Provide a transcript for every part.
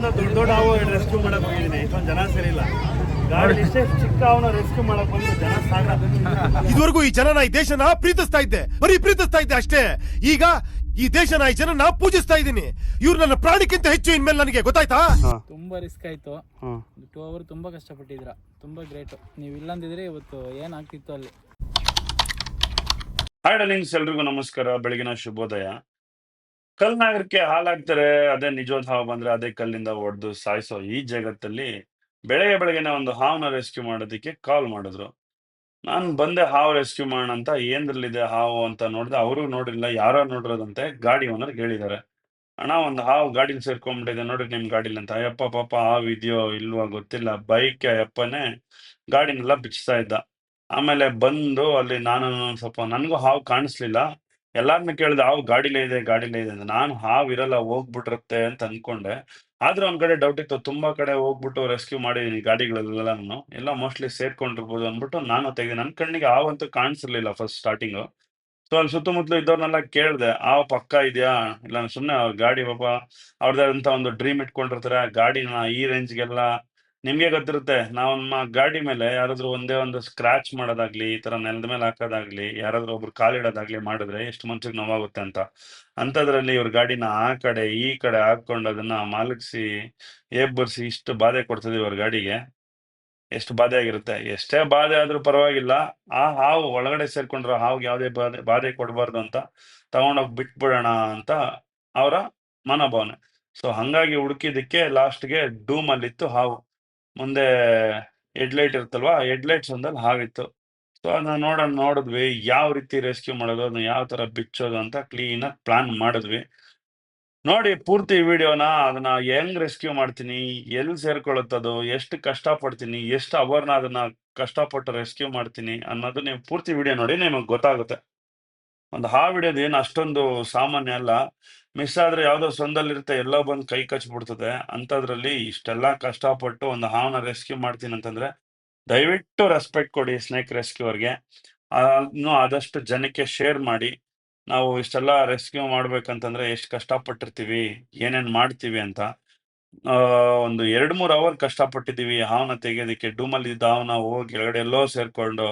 ದೊಡ್ಡ ದೊಡ್ಡ ಹಾವು ರೆಸ್ಕ್ಯೂ ಮಾಡಕ್ ಹೋಗಿದ್ದೀನಿ, ಇಷ್ಟೊಂದು ಜನ ಸೇರಿಲ್ಲ. ಗಾಡಿ ಇಷ್ಟೇ ಚಿಕ್ಕ ಅವನ ರೆಸ್ಕ್ಯೂ ಮಾಡಕ್ ಬಂದು ಜನ ಸಾಗ. ಇದುವರೆಗೂ ಈ ಜನನ ಈ ದೇಶನ ಪ್ರೀತಿಸ್ತಾ ಇದ್ದೆ, ಬರೀ ಪ್ರೀತಿಸ್ತಾ ಇದ್ದೆ ಅಷ್ಟೇ. ಈಗ ಈ ದೇಶನ ಈ ಜನನ ಪೂಜಿಸ್ತಾ ಇದ್ದೀನಿ. ಇವ್ರು ನನ್ನ ಪ್ರಾಣಕ್ಕಿಂತ ಹೆಚ್ಚು ಇನ್ಮೇಲೆ ನನಗೆ ಗೊತ್ತಾಯ್ತಾ. ತುಂಬಾ ರಿಸ್ಕ್ ಆಯ್ತು. 2 ಅವರ್ ತುಂಬಾ ಕಷ್ಟಪಟ್ಟಿದ್ರ, ತುಂಬಾ ಗ್ರೇಟ್. ನೀವು ಇಲ್ಲಂದಿದ್ರೆ ಇವತ್ತು ಏನಾಗ್ತಿತ್ತು ಅಲ್ಲಿ. ಹಾಯ್ ಡಾರ್ಲಿಂಗ್ಸ್, ಎಲ್ರಿಗೂ ನಮಸ್ಕಾರ, ಬೆಳಗಿನ ಶುಭೋದಯ. ಕಲ್ನಾಗರಕ್ಕೆ ಹಾಲಾಗ್ತಾರೆ, ಅದೇ ನಿಜವಾದ ಹಾವು ಬಂದ್ರೆ ಅದೇ ಕಲ್ಲಿಂದ ಹೊಡೆದು ಸಾಯಿಸೋ ಈ ಜಗತ್ತಲ್ಲಿ ಬೆಳಗ್ಗೆನೆ ಒಂದು ಹಾವನ್ನ ರೆಸ್ಕ್ಯೂ ಮಾಡೋದಕ್ಕೆ ಕಾಲ್ ಮಾಡಿದ್ರು. ನಾನು ಬಂದೆ ಹಾವು ರೆಸ್ಕ್ಯೂ ಮಾಡೋಣ ಅಂತ. ಏನ್ರಲ್ಲಿದೆ ಹಾವು ಅಂತ ನೋಡಿದೆ, ಅವರು ನೋಡಿಲ್ಲ, ಯಾರೋ ನೋಡಿರೋದಂತೆ. ಗಾಡಿ ಓನರ್ ಹೇಳಿದ್ದಾರೆ, ಅಣ್ಣ ಒಂದು ಹಾವು ಗಾಡಿಲಿ ಸೇರ್ಕೊಂಡ್ಬಿಟ್ಟಿದೆ ನೋಡ್ರಿ ನಿಮ್ ಗಾಡಿಲಿ ಅಂತ. ಅಯ್ಯಪ್ಪ ಪಾಪ ಹಾವು ಇದೆಯೋ ಇಲ್ವೋ ಗೊತ್ತಿಲ್ಲ, ಬೈಕ್ ಅಯ್ಯಪ್ಪನೇ ಗಾಡಿನೆಲ್ಲ ಬಿಚ್ತಾ ಇದ್ದ. ಆಮೇಲೆ ಬಂದು ಅಲ್ಲಿ ನಾನು ಸ್ವಲ್ಪ, ನನಗೂ ಹಾವು ಕಾಣಿಸ್ಲಿಲ್ಲ, ಎಲ್ಲಾರನ್ನ ಕೇಳಿದೆ ಹಾವು ಗಾಡಿಲೇ ಇದೆ ಅಂತ. ನಾನು ಹಾವು ಇರಲ್ಲ, ಹೋಗ್ಬಿಟ್ಟಿರುತ್ತೆ ಅಂತ ಅನ್ಕೊಂಡೆ. ಆದ್ರೂ ಒಂದ್ ಕಡೆ ಡೌಟ್ ಇತ್ತು, ತುಂಬಾ ಕಡೆ ಹೋಗ್ಬಿಟ್ಟು ರೆಸ್ಕ್ಯೂ ಮಾಡಿದೀನಿ ಗಾಡಿಗಳೆಲ್ಲನು, ಎಲ್ಲ ಮೋಸ್ಟ್ಲಿ ಸೇರ್ಕೊಂಡಿರ್ಬೋದು ಅಂದ್ಬಿಟ್ಟು ನಾನು ತೆಗೆದೆ. ನನ್ನ ಕಣ್ಣಿಗೆ ಹಾವಂತೂ ಕಾಣಿಸಿರ್ಲಿಲ್ಲ ಫಸ್ಟ್ ಸ್ಟಾರ್ಟಿಂಗು. ಸೊ ಅಲ್ಲಿ ಸುತ್ತಮುತ್ತಲು ಇದ್ದವ್ರನ್ನೆಲ್ಲ ಕೇಳಿದೆ, ಹಾವು ಪಕ್ಕ ಇದೆಯಾ, ಇಲ್ಲ ಸುಮ್ಮನೆ ಗಾಡಿ ಪಾಪ ಅವ್ರದ್ದಂತ ಒಂದು ಡ್ರೀಮ್ ಇಟ್ಕೊಂಡಿರ್ತಾರೆ. ಗಾಡಿನ ಈ ರೇಂಜ್ಗೆಲ್ಲ ನಿಮ್ಗೆ ಗೊತ್ತಿರುತ್ತೆ, ನಾವು ನಮ್ಮ ಗಾಡಿ ಮೇಲೆ ಯಾರಾದ್ರೂ ಒಂದೇ ಒಂದು ಸ್ಕ್ರಾಚ್ ಮಾಡೋದಾಗ್ಲಿ, ಈ ತರ ನೆಲದ ಮೇಲೆ ಹಾಕೋದಾಗ್ಲಿ, ಯಾರಾದ್ರೂ ಒಬ್ರು ಕಾಲಿಡೋದಾಗ್ಲಿ ಮಾಡಿದ್ರೆ ಎಷ್ಟು ಮನ್ಸಿಗೆ ನೋವಾಗುತ್ತೆ ಅಂತ. ಅಂಥದ್ರಲ್ಲಿ ಇವ್ರ ಗಾಡಿನ ಆ ಕಡೆ ಈ ಕಡೆ ಹಾಕೊಂಡು ಅದನ್ನ ಮಾಲಗಿಸಿ ಏಬ್ಬರ್ಸಿ ಇಷ್ಟು ಬಾಧೆ ಕೊಡ್ತದೆ ಇವ್ರ ಗಾಡಿಗೆ. ಎಷ್ಟು ಬಾಧೆ ಆಗಿರುತ್ತೆ. ಎಷ್ಟೇ ಬಾಧೆ ಆದ್ರೂ ಪರವಾಗಿಲ್ಲ, ಆ ಹಾವು ಒಳಗಡೆ ಸೇರ್ಕೊಂಡ್ರೆ ಹಾವಿಗೆ ಯಾವುದೇ ಬಾಧೆ ಕೊಡಬಾರ್ದು ಅಂತ ತಗೊಂಡೋಗಿ ಬಿಟ್ಬಿಡೋಣ ಅಂತ ಅವರ ಮನೋಭಾವನೆ. ಸೊ ಹಂಗಾಗಿ ಹುಡುಕಿದಕ್ಕೆ ಲಾಸ್ಟ್ಗೆ ಡೂಮ್ ಅಲ್ಲಿತ್ತು ಹಾವು. ಮುಂದೆ ಹೆಡ್ಲೈಟ್ ಇರುತ್ತಲ್ವಾ, ಹೆಡ್ಲೈಟ್ಸ್ ಒಂದಲ್ಲಿ ಹಾವಿತ್ತು. ಸೊ ಅದನ್ನ ನೋಡಿದ್ವಿ, ಯಾವ ರೀತಿ ರೆಸ್ಕ್ಯೂ ಮಾಡೋದು, ಅದನ್ನ ಯಾವ ತರ ಬಿಚ್ಚೋದು ಅಂತ ಕ್ಲೀನಾಗಿ ಪ್ಲಾನ್ ಮಾಡಿದ್ವಿ. ನೋಡಿ ಪೂರ್ತಿ ವಿಡಿಯೋನ, ಅದನ್ನ ಹೆಂಗ್ ರೆಸ್ಕ್ಯೂ ಮಾಡ್ತೀನಿ, ಎಲ್ಲಿ ಸೇರ್ಕೊಳ್ಳುತ್ತದು, ಎಷ್ಟು ಕಷ್ಟಪಡ್ತೀನಿ, ಎಷ್ಟು ಅವರ್ನ ಅದನ್ನ ಕಷ್ಟಪಟ್ಟು ರೆಸ್ಕ್ಯೂ ಮಾಡ್ತೀನಿ ಅನ್ನೋದು ನೀವು ಪೂರ್ತಿ ವಿಡಿಯೋ ನೋಡಿ, ನಿಮಗೆ ಗೊತ್ತಾಗುತ್ತೆ. ಒಂದು ಹಾವು ಹಿಡಿಯೋದು ಏನು ಅಷ್ಟೊಂದು ಸಾಮಾನ್ಯ ಅಲ್ಲ. ಮಿಸ್ ಆದ್ರೆ ಯಾವ್ದೋ ಸೊಂದಲ್ಲಿರುತ್ತೆ, ಎಲ್ಲೋ ಬಂದು ಕೈ ಕಚ್ಬಿಡ್ತದೆ. ಅಂಥದ್ರಲ್ಲಿ ಇಷ್ಟೆಲ್ಲ ಕಷ್ಟಪಟ್ಟು ಒಂದು ಹಾವನ್ನ ರೆಸ್ಕ್ಯೂ ಮಾಡ್ತೀನಿ ಅಂತಂದ್ರೆ ದಯವಿಟ್ಟು ರೆಸ್ಪೆಕ್ಟ್ ಕೊಡಿ ಸ್ನೇಕ್ ರೆಸ್ಕ್ಯೂವರ್ಗೆ. ಇನ್ನು ಆದಷ್ಟು ಜನಕ್ಕೆ ಶೇರ್ ಮಾಡಿ. ನಾವು ಇಷ್ಟೆಲ್ಲ ರೆಸ್ಕ್ಯೂ ಮಾಡ್ಬೇಕಂತಂದ್ರೆ ಎಷ್ಟು ಕಷ್ಟಪಟ್ಟಿರ್ತೀವಿ, ಏನೇನ್ ಮಾಡ್ತೀವಿ ಅಂತ. ಒಂದು 2-3 ಅವರ್ ಕಷ್ಟಪಟ್ಟಿದ್ದೀವಿ ಹಾವನ್ನ ತೆಗೆಯೋದಕ್ಕೆ. ಡೂಮಲ್ಲಿ ಇದ್ದ ಹಾವನ್ನ ಹೋಗಿ ಕೆಳಗಡೆ ಎಲ್ಲೋ ಸೇರ್ಕೊಂಡು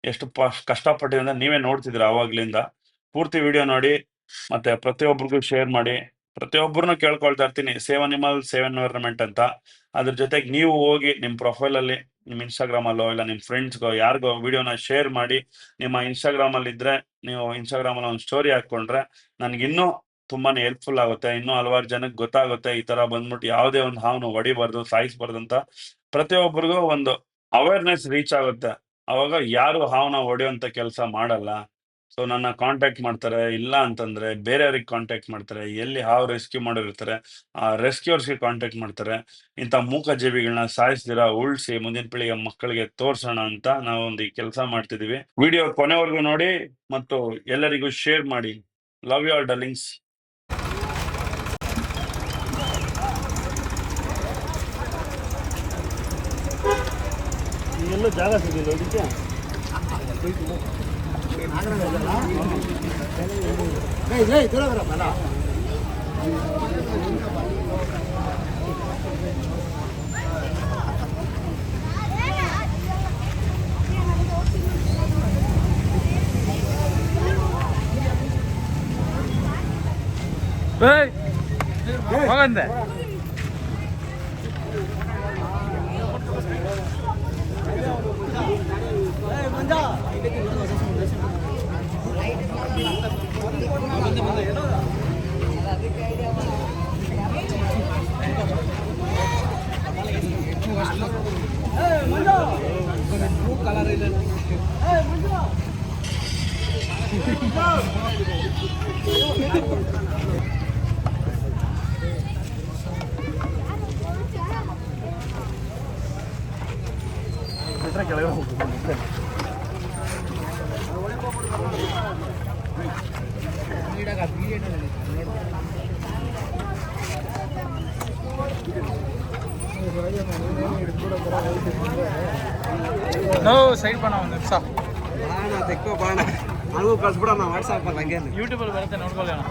ಎಷ್ಟು ಕಷ್ಟಪಟ್ಟಿದೆ ಅಂದ್ರೆ ನೀವೇ ನೋಡ್ತಿದ್ದೀರ ಅವಾಗ್ಲಿಂದ. ಪೂರ್ತಿ ವಿಡಿಯೋ ನೋಡಿ, ಮತ್ತೆ ಪ್ರತಿಯೊಬ್ಬರಿಗೂ ಶೇರ್ ಮಾಡಿ. ಪ್ರತಿಯೊಬ್ಬರನ್ನು ಕೇಳ್ಕೊಳ್ತಾ ಇರ್ತೀನಿ, ಸೇವ್ ಅನಿಮಲ್ ಸೇವ್ ಎನ್ವೈರನ್ಮೆಂಟ್ ಅಂತ. ಅದ್ರ ಜೊತೆಗೆ ನೀವು ಹೋಗಿ ನಿಮ್ಮ ಪ್ರೊಫೈಲ್ ಅಲ್ಲಿ, ನಿಮ್ಮ ಇನ್ಸ್ಟಾಗ್ರಾಮ್ ಅಲ್ಲೋ ಇಲ್ಲ ನಿಮ್ಮ ಫ್ರೆಂಡ್ಸ್ಗೋ ಯಾರಿಗೋ ವಿಡಿಯೋನ ಶೇರ್ ಮಾಡಿ. ನಿಮ್ಮ ಇನ್ಸ್ಟಾಗ್ರಾಮ್ ಅಲ್ಲಿ ಇದ್ರೆ ನೀವು ಇನ್ಸ್ಟಾಗ್ರಾಮ್ ಅಲ್ಲಿ ಒಂದು ಸ್ಟೋರಿ ಹಾಕೊಂಡ್ರೆ ನನಗಿನ್ನೂ ತುಂಬಾನೇ ಹೆಲ್ಪ್ಫುಲ್ ಆಗುತ್ತೆ. ಇನ್ನೂ ಹಲವಾರು ಜನಕ್ಕೆ ಗೊತ್ತಾಗುತ್ತೆ, ಈ ತರ ಬಂದ್ಬಿಟ್ಟು ಯಾವುದೇ ಒಂದು ಹಾವನ್ನ ಹೊಡಿಬಾರ್ದು, ಸಾಯಿಸ್ಬಾರ್ದು ಅಂತ. ಪ್ರತಿಯೊಬ್ಬರಿಗೂ ಒಂದು ಅವೇರ್ನೆಸ್ ರೀಚ್ ಆಗುತ್ತೆ. ಅವಾಗ ಯಾರು ಹಾವನ್ನ ಹೊಡೆಯುವಂತ ಕೆಲಸ ಮಾಡಲ್ಲ. ಸೊ ನನ್ನ ಕಾಂಟ್ಯಾಕ್ಟ್ ಮಾಡ್ತಾರೆ, ಇಲ್ಲ ಅಂತಂದ್ರೆ ಬೇರೆಯವ್ರಿಗೆ ಕಾಂಟ್ಯಾಕ್ಟ್ ಮಾಡ್ತಾರೆ. ಎಲ್ಲಿ ಹಾವು ರೆಸ್ಕ್ಯೂ ಮಾಡಿರ್ತಾರೆ ಆ ರೆಸ್ಕ್ಯೂರ್ಸ್ಗೆ ಕಾಂಟ್ಯಾಕ್ಟ್ ಮಾಡ್ತಾರೆ. ಇಂಥ ಮೂಕ ಜೀವಿಗಳನ್ನ ಸಾಯಿಸ್ದಿರ ಉಳಿಸಿ ಮುಂದಿನ ಪೀಳಿಗೆ ಮಕ್ಕಳಿಗೆ ತೋರ್ಸೋಣ ಅಂತ ನಾವು ಒಂದು ಈ ಕೆಲಸ ಮಾಡ್ತಿದೀವಿ. ವಿಡಿಯೋ ಕೊನೆವರೆಗೂ ನೋಡಿ ಮತ್ತು ಎಲ್ಲರಿಗೂ ಶೇರ್ ಮಾಡಿ. Love you all darlings. ಎಲ್ಲೂ ಜಾಗ ಸಿಗಲಿಲ್ಲ ಅದಕ್ಕೆ. ಹೋಗಂದೆ ಕೆಳಗೆ ಹೋಗ್ಬೋದು. ನೋ ಸೈಡ್ ಬಣ್ಣ ಒಂದು ನಿಮಿಷ ಬಾಣ ತೆಕ್ಕೋ ಬಾಣ ನನಗೂ ಕಳ್ಸ್ಬಿಡೋಣ ವಾಟ್ಸಪ್ಪಲ್ಲಿ ಹಂಗೇನು. ಯೂಟ್ಯೂಬಲ್ಲಿ ಬರುತ್ತೆ ನೋಡ್ಕೊಳ್ಳಿ ಅಣ್ಣ.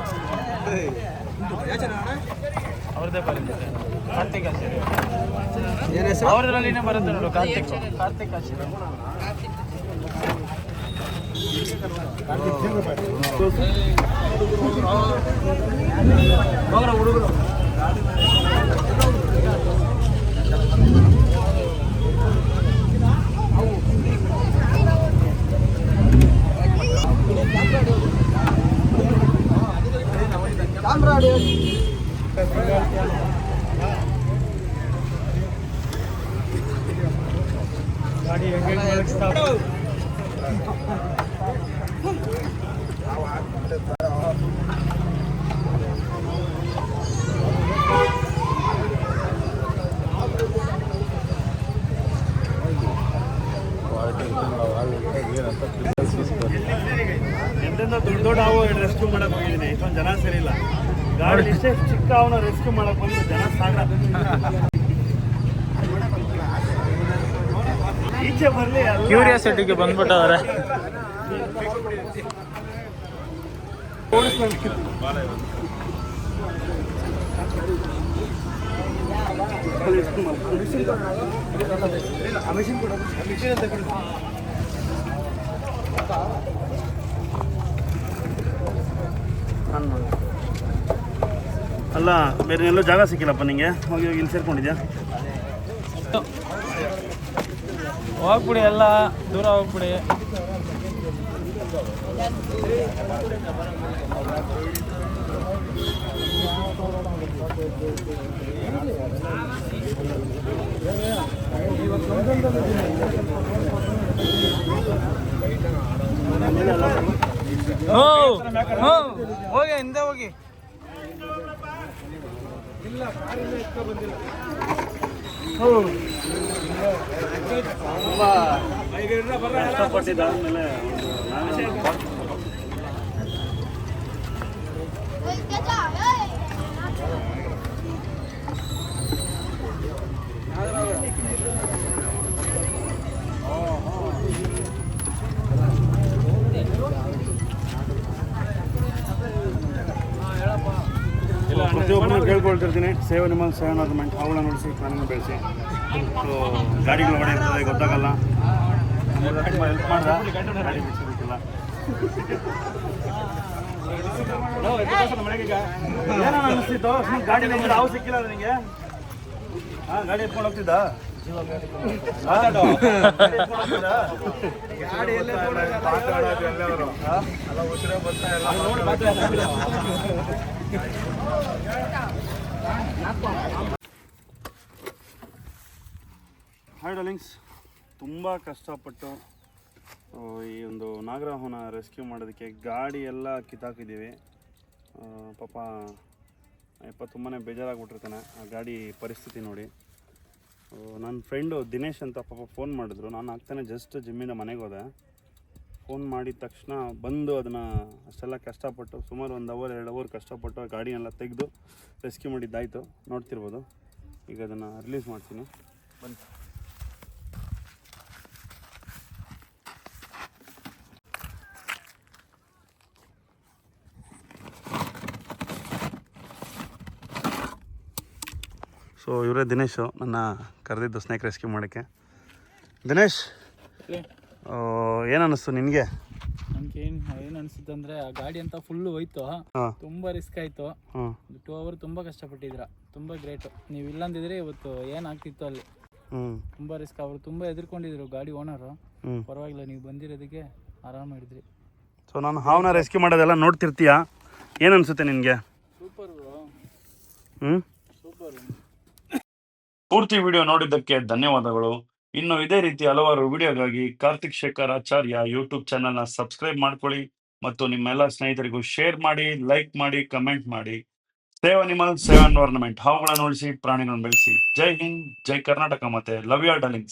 ಅವ್ರದ್ದೇ ಬರುತ್ತೆ ಕಾರ್ತಿಕ್ ಅಷ್ಟೇ. ಅವ್ರದ್ರಲ್ಲಿನೇ ಬರುತ್ತೆ ನೋಡು ಕಾರ್ತಿಕ್ ಅಷ್ಟೇ. ಹುಡುಗರು ಗಾಡಿ ಎಂತೆಂಥ ದೊಡ್ಡ ದೊಡ್ಡ ಹಾವು ರೆಸ್ಕ್ಯೂ ಮಾಡಕ್ ಹೋಗಿದ್ದೀನಿ, ಇಷ್ಟೊಂದು ಜನ ಸೇರಿಲ್ಲ. ಗಾಡಿ ಇಷ್ಟೇ ಚಿಕ್ಕ ಅವನ ರೆಸ್ಕ್ಯೂ ಮಾಡಕ್ ಬಂದು ಜನ ಸಾಗ ಈಚೆ ಬರ್ಲಿ. ಕ್ಯೂರಿಯಾಸಿಟಿಗೆ ಬಂದ್ಬಿಟ್ಟವ್ರೆ. ಅಲ್ಲ ಬೇರೆ ಎಲ್ಲೋ ಜಾಗ ಸಿಕ್ಕಿಲ್ಲಪ್ಪ ನಿಂಗೆ, ಹೋಗಿ ಹೋಗಿ ಇಲ್ಲಿ ಸೇರ್ಕೊಂಡಿದ್ಯಾ? ಹೋಗ್ಬಿಡಿ, ಎಲ್ಲ ದೂರ ಹೋಗ್ಬಿಡಿ. ಹೋಗಿ ಹಿಂದೆ ಹೋಗಿ. ಕಷ್ಟಪಟ್ಟಿದ್ದಾದ್ಮೇಲೆ ಪ್ರತಿಯೊಬ್ಬರನ್ನು ಕೇಳ್ಕೊಳ್ತಿರ್ತೀನಿ, ಸೇವ್ ಅನಿಮಲ್ ಸೇವ್ ಎನ್ವೈರನ್ಮೆಂಟ್, ಅವುಗಳನ್ನ ನೋಡಿಸಿ ಪ್ರಾಣಿಗಳನ್ನ ಬೆಳೆಸಿ. ಸೊ ಗಾಡಿಗಳು ಒಡೆ ಇರ್ತದೆ, ಗೊತ್ತಾಗಲ್ಲ, ಹೆಲ್ಪ್ ಮಾಡ್ದ ಗಾಡಿ ಬಿಡಿಸೋದಕ್ಕೆಲ್ಲ. ಏನೋ ಅನಿಸ್ತಿತ್ತು ಗಾಡಿ ನಿಂಗೆ ಹಾವು ಸಿಕ್ಕಿಲ್ಲ ನಿನಗೆ? ಹಾಂ, ಗಾಡಿ ಎತ್ಕೊಂಡು ಹೋಗ್ತಿದ್ದ? ಹಾಯ್ ಡಾರ್ಲಿಂಗ್ಸ್, ತುಂಬ ಕಷ್ಟಪಟ್ಟು ಈ ಒಂದು ನಾಗರಹೊನ ರೆಸ್ಕ್ಯೂ ಮಾಡೋದಕ್ಕೆ ಗಾಡಿ ಎಲ್ಲ ಕಿತ್ತಾಕಿದ್ದೀವಿ. ಪಾಪ ಯಪ್ಪ ತುಂಬಾ ಬೇಜಾರಾಗ್ಬಿಟ್ಟಿರ್ತಾನೆ ಆ ಗಾಡಿ ಪರಿಸ್ಥಿತಿ ನೋಡಿ. ನನ್ನ ಫ್ರೆಂಡು ದಿನೇಶ್ ಅಂತ ಪಾಪ ಫೋನ್ ಮಾಡಿದ್ರು. ನಾನು ಆಗ್ತಾನೆ ಜಸ್ಟ್ ಜಿಮ್ಮಿಂದ ಮನೆಗೆ ಹೋದೆ. ಫೋನ್ ಮಾಡಿದ ತಕ್ಷಣ ಬಂದು ಅದನ್ನು ಅಷ್ಟೆಲ್ಲ ಕಷ್ಟಪಟ್ಟು ಸುಮಾರು 1 ಅವರ್ 2 ಅವರ್ ಕಷ್ಟಪಟ್ಟು ಗಾಡಿನೆಲ್ಲ ತೆಗೆದು ರೆಸ್ಕ್ಯೂ ಮಾಡಿದ್ದಾಯಿತು. ನೋಡ್ತಿರ್ಬೋದು. ಈಗ ಅದನ್ನು ರಿಲೀಸ್ ಮಾಡ್ತೀನಿ, ಬನ್ನಿ. ಸೊ ಇವರೇ ದಿನೇಶು, ನನ್ನ ಕರೆದಿದ್ದು ಸ್ನೇಕ್ ರೆಸ್ಕ್ಯೂ ಮಾಡೋಕ್ಕೆ. ದಿನೇಶ್, ಏನು ಅನ್ನಿಸ್ತು ನಿನಗೆ? ನನಗೆ ಏನು ಅನಿಸುತ್ತೆ ಅಂದರೆ, ಆ ಗಾಡಿ ಅಂತ ಫುಲ್ಲು ಹೋಯ್ತು, ತುಂಬ ರಿಸ್ಕ್ ಆಯಿತು. 2 ಅವರ್ ತುಂಬ ಕಷ್ಟಪಟ್ಟಿದ್ದೀರಾ, ತುಂಬ ಗ್ರೇಟು. ನೀವು ಇಲ್ಲಂದಿದ್ರೆ ಇವತ್ತು ಏನಾಗ್ತಿತ್ತು ಅಲ್ಲಿ. ತುಂಬ ರಿಸ್ಕ್. ಅವರು ತುಂಬ ಎದುರ್ಕೊಂಡಿದ್ರು ಗಾಡಿ ಓನರು. ಪರವಾಗಿಲ್ಲ, ನೀವು ಬಂದಿರೋದಕ್ಕೆ ಆರಾಮ ಹಿಡಿದ್ರಿ. ಸೊ ನಾನು ಹಾವನ್ನ ರೆಸ್ಕ್ಯೂ ಮಾಡೋದೆಲ್ಲ ನೋಡ್ತಿರ್ತೀಯ, ಏನು ಅನಿಸುತ್ತೆ ನಿನಗೆ? Super bro. ಸೂಪರ್. ಪೂರ್ತಿ ವಿಡಿಯೋ ನೋಡಿದ್ದಕ್ಕೆ ಧನ್ಯವಾದಗಳು. ಇನ್ನು ಇದೇ ರೀತಿ ಹಲವಾರು ವಿಡಿಯೋಗಾಗಿ ಕಾರ್ತಿಕ್ ಶೇಖರ್ ಆಚಾರ್ಯ ಯೂಟ್ಯೂಬ್ ಚಾನಲ್ನ ಸಬ್ಸ್ಕ್ರೈಬ್ ಮಾಡ್ಕೊಳ್ಳಿ ಮತ್ತು ನಿಮ್ಮೆಲ್ಲ ಸ್ನೇಹಿತರಿಗೂ ಶೇರ್ ಮಾಡಿ, ಲೈಕ್ ಮಾಡಿ, ಕಮೆಂಟ್ ಮಾಡಿ. ಸೇವ್ ಅನಿಮಲ್ ಸೇವ್ ಎನ್ವೈರನ್ಮೆಂಟ್, ಹಾವುಗಳನ್ನು ಉಳಿಸಿ ಪ್ರಾಣಿಗಳನ್ನು ಬೆಳೆಸಿ. ಜೈ ಹಿಂದ್, ಜೈ ಕರ್ನಾಟಕ, ಮತ್ತೆ ಲವ್ ಯು ಆಲ್ ಡಾರ್ಲಿಂಗ್ಸ್.